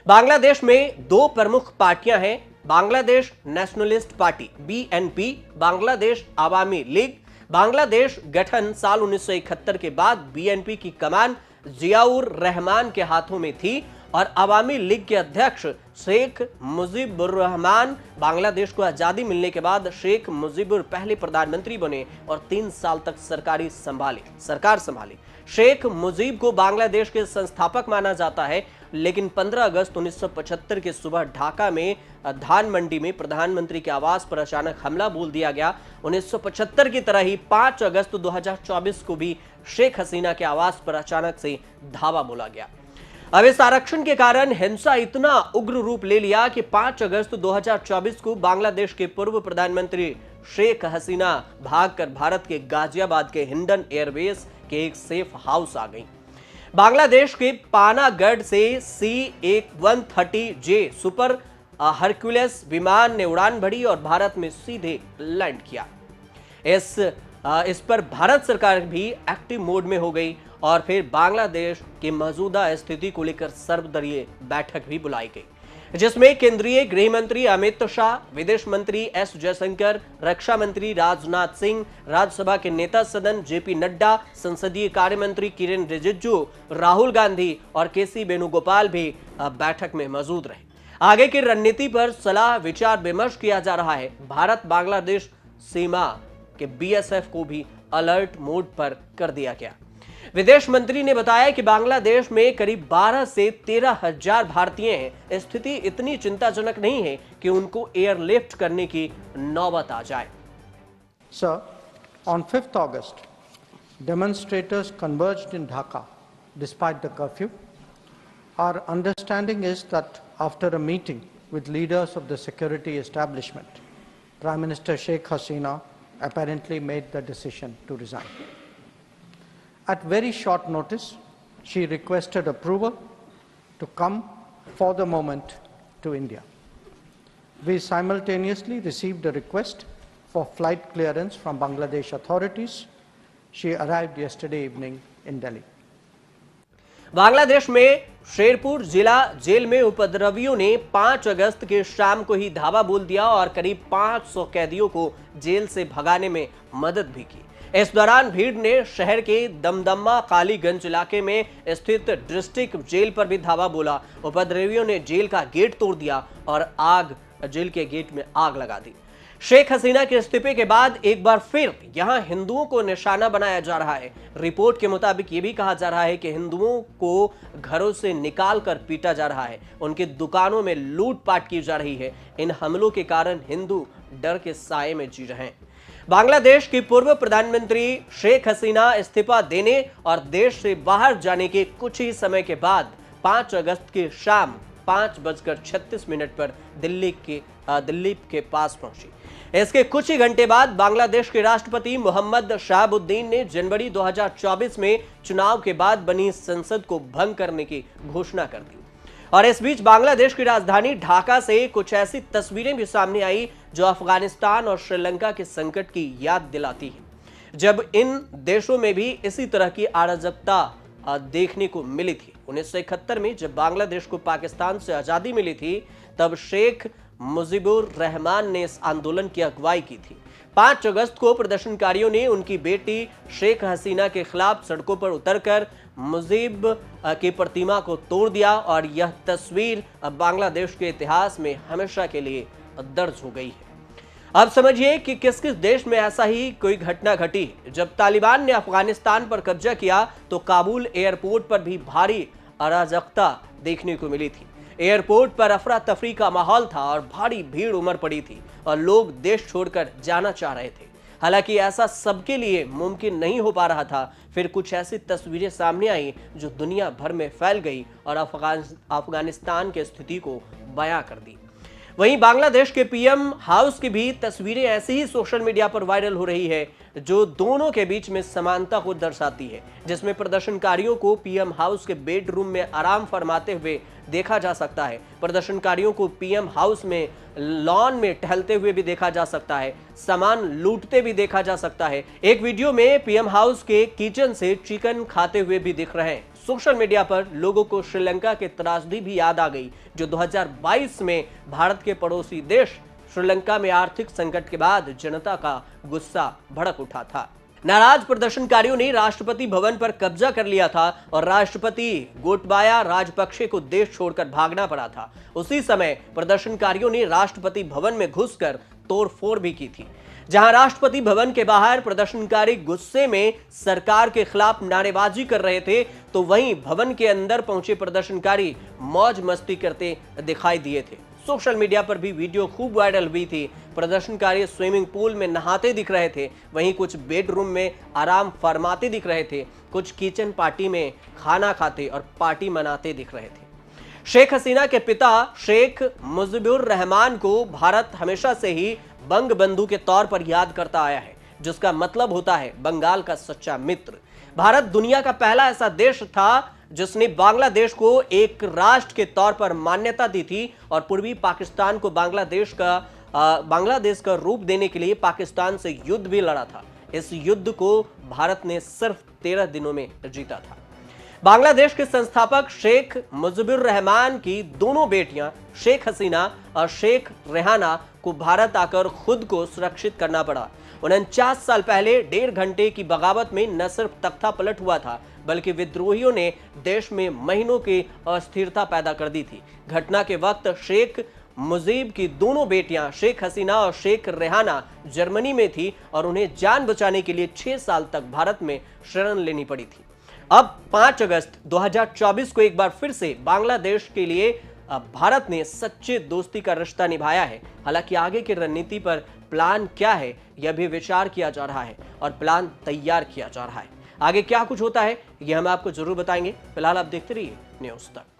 बांग्लादेश में दो प्रमुख पार्टियां हैं, Bangladesh nationalist party BNP, Bangladesh Awami league. Bangladesh गठन साल 1971 के बाद बीएनपी की कमान जियाउर रहमान के हाथों में थी और अवामी लीग के अध्यक्ष शेख मुजीबुर रहमान बांग्लादेश को आजादी मिलने के बाद शेख मुजीबुर पहले प्रधानमंत्री बने और 3 साल तक सरकार संभाली। शेख मुजीब को बांग्लादेश के संस्थापक माना जाता है, लेकिन 15 अगस्त 1975 के सुबह ढाका में धान मंडी में प्रधानमंत्री के आवास पर अचानक हमला बोल दिया गया। 1975 की तरह ही 5 अगस्त 2024 को भी शेख हसीना के आवास पर अचानक से धावा बोला गया। अब इस आरक्षण के कारण हिंसा इतना उग्र रूप ले लिया कि 5 अगस्त 2024 को बांग्लादेश के पूर्व प्रधानमंत्री शेख हसीना भागकर भारत के गाजियाबाद के हिंडन एयरबेस के एक सेफ हाउस आ गई। बांग्लादेश के पानागढ़ से C-130J सुपर हरक्यूलिस विमान ने उड़ान भरी और भारत में सीधे लैंड किया। इस पर भारत सरकार भी एक्टिव मोड में हो गई और फिर बांग्लादेश की मौजूदा स्थिति को लेकर सर्वदलीय बैठक भी बुलाई गई, जिसमें केंद्रीय गृह मंत्री अमित शाह, विदेश मंत्री एस जयशंकर, रक्षा मंत्री राजनाथ सिंह, राज्यसभा के नेता सदन जेपी नड्डा, संसदीय कार्य मंत्री किरेन रिजिजू, राहुल गांधी और केसी वेणुगोपाल भी बैठक में मौजूद रहे। आगे की रणनीति पर सलाह विचार विमर्श किया जा रहा है। भारत बांग्लादेश सीमा के बीएसएफ को भी अलर्ट मोड पर कर दिया गया। विदेश मंत्री ने बताया कि बांग्लादेश में करीब 12 से 13 हजार भारतीय हैं। स्थिति इतनी चिंताजनक नहीं है कि उनको एयरलिफ्ट करने की नौबत आ जाए। Sir, on 5th August, demonstrators converged in Dhaka despite the curfew. Our understanding is that after a meeting with leaders of the security establishment, Prime Minister Sheikh Hasina apparently made the decision to resign. At very short notice, she requested approval to come for the moment to India. We simultaneously received a request for flight clearance from Bangladesh authorities. She arrived yesterday evening in Delhi. Bangladesh में शेरपुर जिला jail में उपद्रवियों ने 5 अगस्त के शाम को ही धावा बोल दिया और करीब 500 कैदियों को जेल से भगाने में मदद भी की। इस दौरान भीड़ ने शहर के दमदमा कालीगंज इलाके में स्थित डिस्ट्रिक्ट जेल पर भी धावा बोला। उपद्रवियों ने जेल का गेट तोड़ दिया और जेल के गेट में आग लगा दी। शेख हसीना के इस्तीफे के बाद एक बार फिर यहां हिंदुओं को निशाना बनाया जा रहा है। रिपोर्ट के मुताबिक यह भी कहा जा रहा है कि हिंदुओं को घरों से निकाल कर पीटा जा रहा है, उनकी दुकानों में लूटपाट की जा रही है। इन हमलों के कारण हिंदू डर के साए में जी रहे हैं। बांग्लादेश की पूर्व प्रधानमंत्री शेख हसीना इस्तीफा देने और देश से बाहर जाने के कुछ ही समय के बाद 5 अगस्त की शाम 5:36 पर दिल्ली के पास पहुंची। इसके कुछ ही घंटे बाद बांग्लादेश के राष्ट्रपति मोहम्मद शहाबुद्दीन ने जनवरी 2024 में चुनाव के बाद बनी संसद को भंग करने की घोषणा कर दी। और इस बीच बांग्लादेश की राजधानी ढाका से कुछ ऐसी तस्वीरें भी सामने आई जो अफगानिस्तान और श्रीलंका के संकट की याद दिलाती है, जब इन देशों में भी इसी तरह की अराजकता देखने को मिली थी। 1971 में जब बांग्लादेश को पाकिस्तान से आजादी मिली थी, तब शेख मुजीबुर रहमान ने इस आंदोलन की अगुवाई की थी। 5 अगस्त को प्रदर्शनकारियों ने उनकी बेटी शेख हसीना के खिलाफ सड़कों पर उतरकर मुजीब की प्रतिमा को तोड़ दिया और यह तस्वीर अब बांग्लादेश के इतिहास में हमेशा के लिए दर्ज हो गई है। अब समझिए कि किस किस देश में ऐसा ही कोई घटना घटी। जब तालिबान ने अफगानिस्तान पर कब्जा किया तो काबुल एयरपोर्ट पर भी भारी अराजकता देखने को मिली थी। एयरपोर्ट पर अफरा तफरी का माहौल था और भारी भीड़ उमड़ पड़ी थी और लोग देश छोड़कर जाना चाह रहे थे। हालांकि ऐसा सबके लिए मुमकिन नहीं हो पा रहा था। फिर कुछ ऐसी तस्वीरें सामने आई जो दुनिया भर में फैल गई और अफगानिस्तान की स्थिति को बयां कर दी। वहीं बांग्लादेश के पीएम हाउस की भी तस्वीरें ऐसी ही सोशल मीडिया पर वायरल हो रही है, जो दोनों के बीच में समानता को दर्शाती है, जिसमें प्रदर्शनकारियों को पीएम हाउस के बेडरूम में आराम फरमाते हुए देखा जा सकता है। प्रदर्शनकारियों को पीएम हाउस में लॉन में टहलते हुए भी देखा जा सकता है, सामान लूटते भी देखा जा सकता है। एक वीडियो में पीएम हाउस के किचन से चिकन खाते हुए भी दिख रहे हैं। सोशल मीडिया पर लोगों को श्रीलंका की त्रासदी भी याद आ गई, जो 2022 में भारत के पड़ोसी देश श्रीलंका में आर्थिक संकट के बाद जनता का गुस्सा भड़क उठा था। नाराज प्रदर्शनकारियों ने राष्ट्रपति भवन पर कब्जा कर लिया था और राष्ट्रपति गोटबाया राजपक्षे को देश छोड़कर भागना पड़ा था। उसी समय प्रदर्शनकारियों ने राष्ट्रपति भवन में घुसकर तोड़फोड़ भी की थी। जहां राष्ट्रपति भवन के बाहर प्रदर्शनकारी गुस्से में सरकार के खिलाफ नारेबाजी कर रहे थे, तो वहीं भवन के अंदर पहुंचे प्रदर्शनकारी मौज मस्ती करते दिखाई दिए थे। सोशल मीडिया पर भी वीडियो खूब वायरल हुई थी। प्रदर्शनकारी स्विमिंग पूल में नहाते दिख रहे थे, वहीं कुछ बेडरूम में आराम फरमाते दिख रहे थे, कुछ किचन पार्टी में खाना खाते और पार्टी मनाते दिख रहे थे। शेख हसीना के पिता शेख मुजीबुर रहमान को भारत हमेशा से ही बंग बंधु के तौर पर याद करता आया है, जिसका मतलब होता है बंगाल का सच्चा मित्र। भारत दुनिया का पहला ऐसा देश था जिसने बांग्लादेश को एक राष्ट्र के तौर पर मान्यता दी थी और पूर्वी पाकिस्तान को बांग्लादेश का रूप देने के लिए पाकिस्तान से युद्ध भी लड़ा था। इस युद्ध को भारत ने सिर्फ 13 दिनों में जीता था। बांग्लादेश के संस्थापक शेख मुजीबुर रहमान की दोनों बेटियां शेख हसीना और शेख रेहाना को भारत आकर खुद को सुरक्षित करना पड़ा। 49 साल पहले 1.5 घंटे की बगावत में न सिर्फ तख्ता पलट हुआ था, बल्कि विद्रोहियों ने देश में महीनों की अस्थिरता पैदा कर दी थी। घटना के वक्त शेख मुजीब की दोनों बेटियां शेख हसीना और शेख रेहाना जर्मनी में थी और उन्हें जान बचाने के लिए 6 साल तक भारत में शरण लेनी पड़ी थी। अब 5 अगस्त 2024 को एक बार फिर से बांग्लादेश के लिए भारत ने सच्चे दोस्ती का रिश्ता निभाया है। हालांकि आगे की रणनीति पर प्लान क्या है, यह भी विचार किया जा रहा है और प्लान तैयार किया जा रहा है। आगे क्या कुछ होता है, यह हम आपको जरूर बताएंगे। फिलहाल आप देखते रहिए न्यूज़ तक।